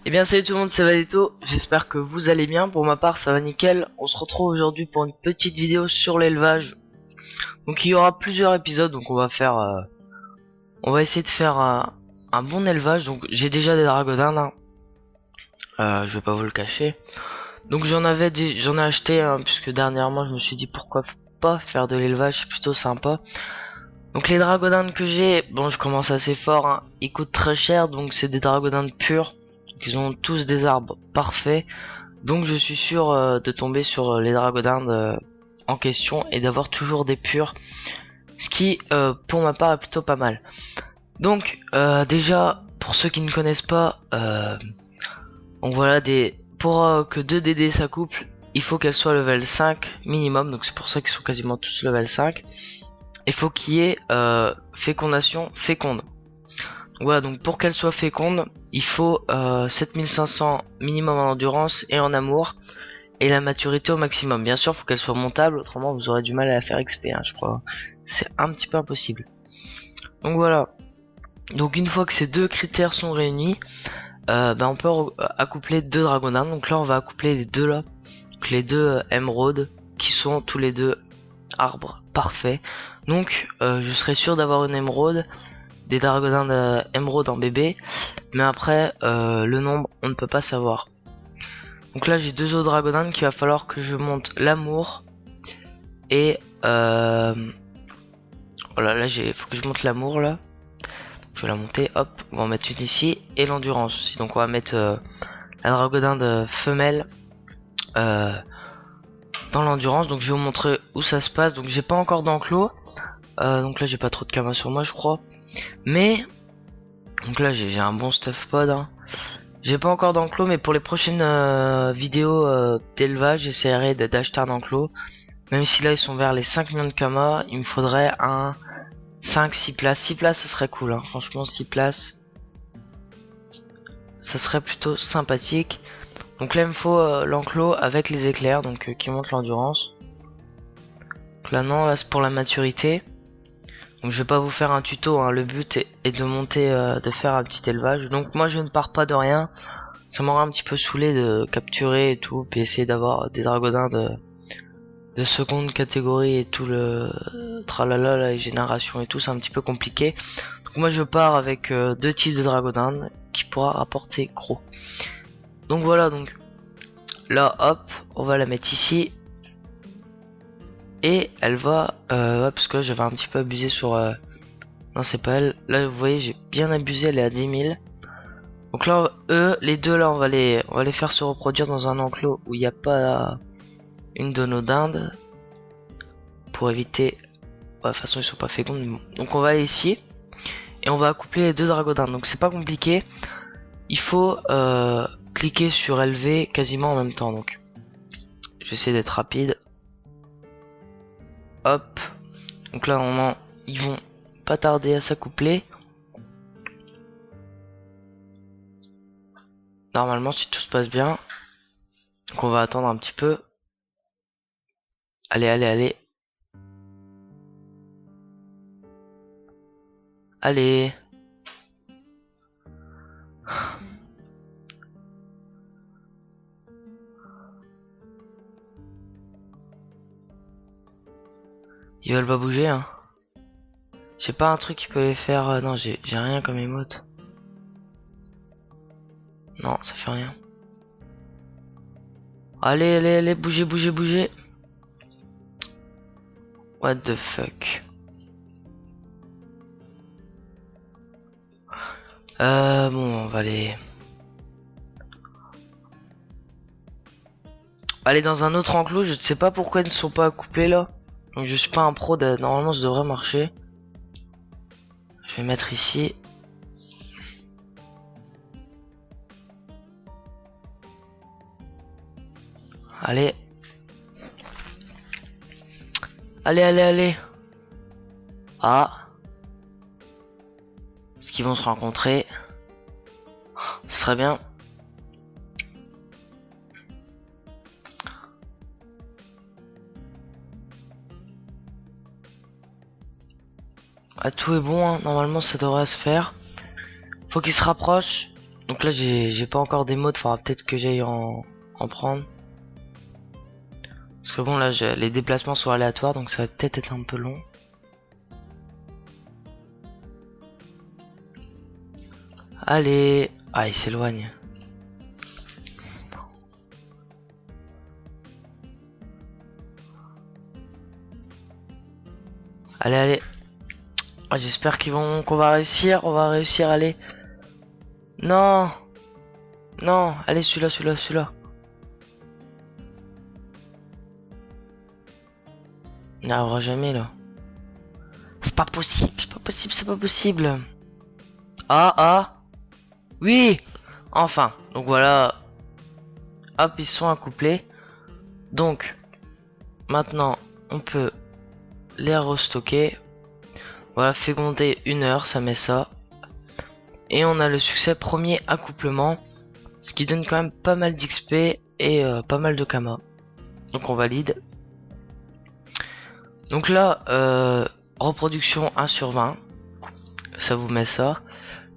Eh bien salut tout le monde, c'est Valetto, j'espère que vous allez bien, pour ma part ça va nickel. On se retrouve aujourd'hui pour une petite vidéo sur l'élevage. Donc il y aura plusieurs épisodes, donc on va essayer de faire un bon élevage. Donc j'ai déjà des dragons hein. Je vais pas vous le cacher. Donc j'en ai acheté puisque dernièrement je me suis dit pourquoi pas faire de l'élevage, c'est plutôt sympa. Donc les dragodins que j'ai, bon je commence assez fort hein. Ils coûtent très cher, donc c'est des dragodins purs. Ils ont tous des arbres parfaits. Donc je suis sûr de tomber sur les dragodindes en question et d'avoir toujours des purs. Ce qui pour ma part est plutôt pas mal. Donc déjà pour ceux qui ne connaissent pas, donc voilà pour que 2 DD s'accouplent, il faut qu'elles soient level 5 minimum. Donc c'est pour ça qu'ils sont quasiment tous level 5. Il faut qu'il y ait fécondation féconde. Voilà, donc pour qu'elle soit féconde, il faut 7500 minimum en endurance et en amour, et la maturité au maximum. Bien sûr, faut qu'elle soit montable, autrement vous aurez du mal à la faire XP, hein, je crois. C'est un petit peu impossible. Donc voilà. Donc une fois que ces deux critères sont réunis, on peut accoupler 2 dragonins. Donc là, on va accoupler les deux là. Donc les deux émeraudes, qui sont tous les deux arbres parfaits. Donc je serai sûr d'avoir une émeraude, des dragonins d'émeraude en bébé, mais après le nombre on ne peut pas savoir. Donc là j'ai 2 autres dragonins qu'il va falloir que je monte l'amour et voilà, là faut que je monte l'amour là. Donc, je vais la monter, hop, on va en mettre une ici, et l'endurance aussi. Donc on va mettre la dragoninde femelle dans l'endurance. Donc je vais vous montrer où ça se passe. Donc j'ai pas encore d'enclos, donc là j'ai pas trop de camas sur moi je crois, mais donc là j'ai un bon stuff pod hein. J'ai pas encore d'enclos, mais pour les prochaines vidéos d'élevage j'essaierai d'acheter un enclos. Même si là ils sont vers les 5 millions de camas, il me faudrait un 5-6 places. 6 places ça serait cool hein. Franchement 6 places ça serait plutôt sympathique. Donc là il me faut l'enclos avec les éclairs, donc qui monte l'endurance. Donc là non, là c'est pour la maturité. Donc je vais pas vous faire un tuto hein. Le but est de monter, de faire un petit élevage. Donc moi je ne pars pas de rien. Ça m'aura un petit peu saoulé de capturer et tout, puis essayer d'avoir des dragodins de seconde catégorie et tout le tralala, la génération et tout, c'est un petit peu compliqué. Donc moi je pars avec 2 types de dragodins qui pourra rapporter gros. Donc voilà, donc là hop, on va la mettre ici. Et elle va, parce que là j'avais un petit peu abusé sur... non c'est pas elle, là vous voyez j'ai bien abusé, elle est à 10 000. Donc là les deux là on va les faire se reproduire dans un enclos où il n'y a pas une de nos dindes. Pour éviter... de toute façon ils sont pas fécondes. Bon. Donc on va aller ici. Et on va accoupler les 2 dragodins. Donc c'est pas compliqué. Il faut cliquer sur élever quasiment en même temps. Donc j'essaie d'être rapide. Hop. Donc là ils vont pas tarder à s'accoupler. Normalement si tout se passe bien. Donc on va attendre un petit peu. Allez, allez, allez. Allez. Ils veulent pas bouger hein. J'ai pas un truc qui peut les faire... non j'ai rien comme émote. Non ça fait rien. Allez, allez, allez, bougez, bougez, bougez. What the fuck. Bon, on va aller dans un autre enclos. Je ne sais pas pourquoi ils ne sont pas accouplés là. Donc je suis pas un pro, normalement ça devrait marcher. Je vais mettre ici. Allez. Allez, allez, allez. Ah. Est-ce qu'ils vont se rencontrer? Ce serait bien. Ah, tout est bon, hein. Normalement ça devrait se faire. Faut qu'ils se rapprochent. Donc là j'ai pas encore des modes, faudra peut-être que j'aille en prendre. Parce que bon là les déplacements sont aléatoires, donc ça va peut-être être un peu long. Allez, ah il s'éloigne. Allez, allez. Ah, j'espère qu'on va réussir. On va réussir, allez. Non. Non, allez, celui-là. Il n'arrivera jamais, là. C'est pas possible. Ah. Oui. Enfin. Donc voilà. Hop, ils sont accouplés. Donc, maintenant, on peut les restocker. Voilà, féconder 1 heure, ça met ça. Et on a le succès premier accouplement. Ce qui donne quand même pas mal d'XP et pas mal de Kama. Donc on valide. Donc là, reproduction 1/20. Ça vous met ça.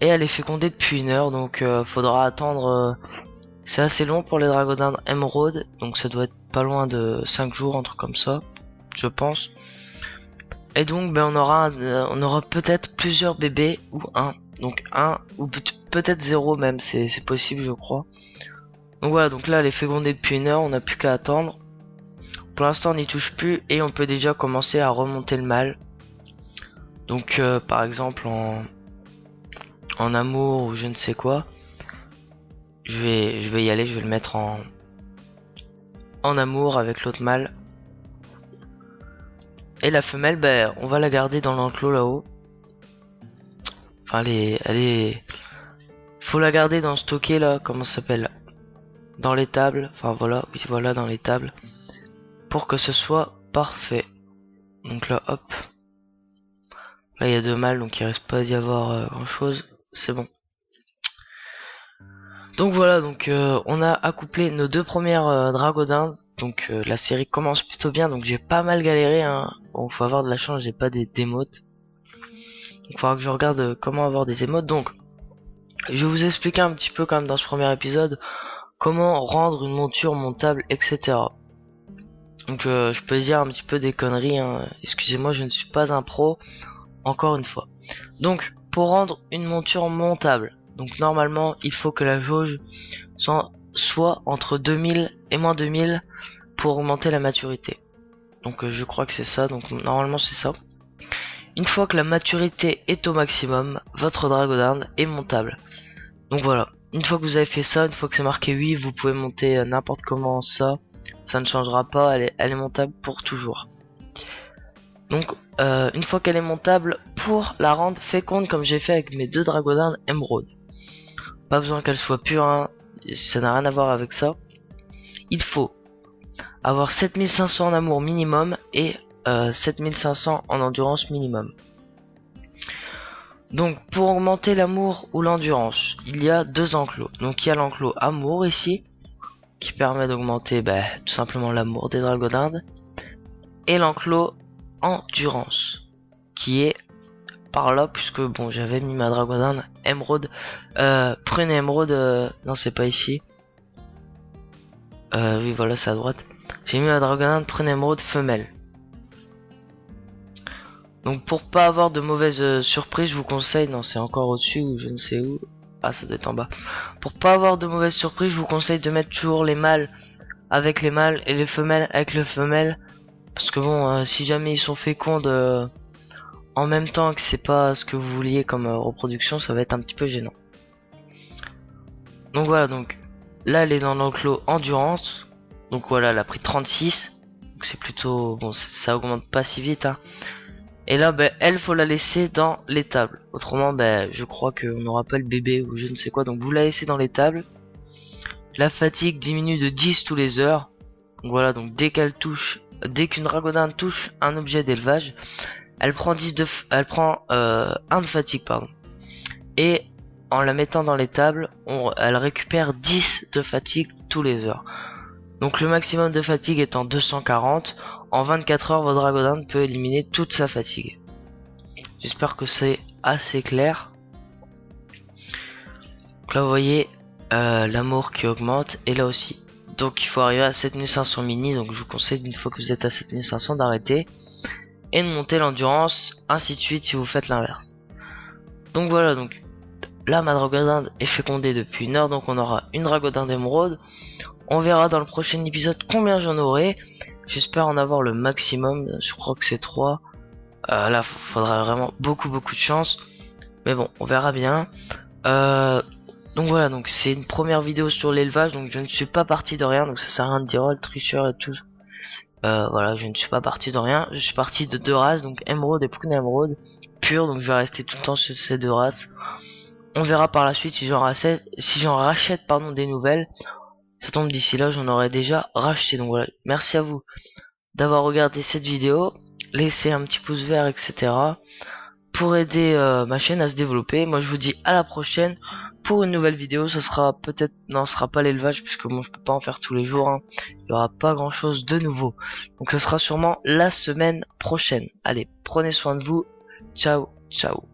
Et elle est fécondée depuis 1 heure. Donc faudra attendre. C'est assez long pour les dragodindes émeraude. Donc ça doit être pas loin de 5 jours, un truc comme ça. Je pense. Et donc ben, on aura peut-être plusieurs bébés ou un. Donc un ou peut-être 0 même, c'est possible je crois. Donc voilà, donc là elle est fécondée depuis 1 heure, on n'a plus qu'à attendre. Pour l'instant on n'y touche plus et on peut déjà commencer à remonter le mâle. Donc par exemple en amour ou je ne sais quoi. Je vais y aller, je vais le mettre en amour avec l'autre mâle. Et la femelle, ben, on va la garder dans l'enclos là-haut. Enfin, faut la garder dans stocker là, comment ça s'appelle? Dans l'étable. Enfin voilà, oui voilà, dans l'étable. Pour que ce soit parfait. Donc là, hop. Là, il y a 2 mâles, donc il reste pas d'y avoir grand chose. C'est bon. Donc voilà, donc on a accouplé nos 2 premières dragodindes. Donc la série commence plutôt bien, donc j'ai pas mal galéré. Hein. Bon, faut avoir de la chance, j'ai pas des émotes. Donc il faudra que je regarde comment avoir des émotes. Donc je vais vous expliquer un petit peu quand même dans ce premier épisode comment rendre une monture montable, etc. Donc je peux dire un petit peu des conneries. Hein. Excusez-moi, je ne suis pas un pro. Encore une fois. Donc pour rendre une monture montable, donc normalement il faut que la jauge soit entre 2000 et moins 2000 pour augmenter la maturité. Donc je crois que c'est ça, donc normalement c'est ça. Une fois que la maturité est au maximum, votre dragodinde est montable. Donc voilà, une fois que vous avez fait ça, une fois que c'est marqué oui, vous pouvez monter n'importe comment ça ne changera pas, elle est montable pour toujours. Donc une fois qu'elle est montable, pour la rendre féconde comme j'ai fait avec mes 2 dragodindes émeraude. Pas besoin qu'elle soit pure, hein, ça n'a rien à voir avec ça. Il faut avoir 7500 en amour minimum et 7500 en endurance minimum. Donc pour augmenter l'amour ou l'endurance, il y a 2 enclos. Donc il y a l'enclos amour ici, qui permet d'augmenter tout simplement l'amour des dragodindes. Et l'enclos endurance, qui est par là, puisque bon j'avais mis ma dragodinde émeraude, prune et émeraude, non c'est pas ici. Oui voilà, c'est à droite. J'ai mis ma dragodinde prune et émeraude femelle. Donc pour pas avoir de mauvaises surprises, je vous conseille, non c'est encore au-dessus ou je ne sais où. Ah ça doit être en bas. Pour pas avoir de mauvaises surprises, je vous conseille de mettre toujours les mâles avec les mâles et les femelles avec les femelles. Parce que bon, si jamais ils sont fécondes en même temps que c'est pas ce que vous vouliez comme reproduction, ça va être un petit peu gênant. Donc voilà, donc là elle est dans l'enclos endurance. Donc voilà, elle a pris 36. Donc c'est plutôt bon, ça augmente pas si vite hein. Et là elle faut la laisser dans l'étable. Autrement je crois qu'on n'aura pas le bébé ou je ne sais quoi. Donc vous la laissez dans l'étable. La fatigue diminue de 10 tous les heures. Donc voilà, donc dès qu'une dragodinde touche un objet d'élevage, elle prend 1 de fatigue pardon. Et en la mettant dans l'étable, elle récupère 10 de fatigue tous les heures. Donc le maximum de fatigue étant 240, en 24 heures votre dragodinde peut éliminer toute sa fatigue. J'espère que c'est assez clair. Donc là vous voyez l'amour qui augmente, et là aussi. Donc il faut arriver à 7500 mini, donc je vous conseille une fois que vous êtes à 7500 d'arrêter et de monter l'endurance, ainsi de suite si vous faites l'inverse. Donc voilà, donc là ma dragodinde est fécondée depuis 1 heure, donc on aura une dragodinde émeraude. On verra dans le prochain épisode combien j'en aurai. J'espère en avoir le maximum, je crois que c'est 3. Là faudra vraiment beaucoup de chance, mais bon on verra bien. Donc voilà, donc c'est une première vidéo sur l'élevage, donc je ne suis pas parti de rien, donc ça sert à rien de dire oh le tricheur et tout. Voilà, je ne suis pas parti de rien, je suis parti de 2 races, donc émeraude et prune émeraude pure, donc je vais rester tout le temps sur ces 2 races. On verra par la suite si j'en rachète pardon des nouvelles. Ça tombe, d'ici là j'en aurais déjà racheté. Donc voilà, merci à vous d'avoir regardé cette vidéo, laissez un petit pouce vert, etc. pour aider ma chaîne à se développer. Moi je vous dis à la prochaine pour une nouvelle vidéo. Ça sera peut-être, non, ce sera pas l'élevage puisque bon je peux pas en faire tous les jours, hein. Il y aura pas grand chose de nouveau, donc ça sera sûrement la semaine prochaine. Allez, prenez soin de vous, ciao ciao.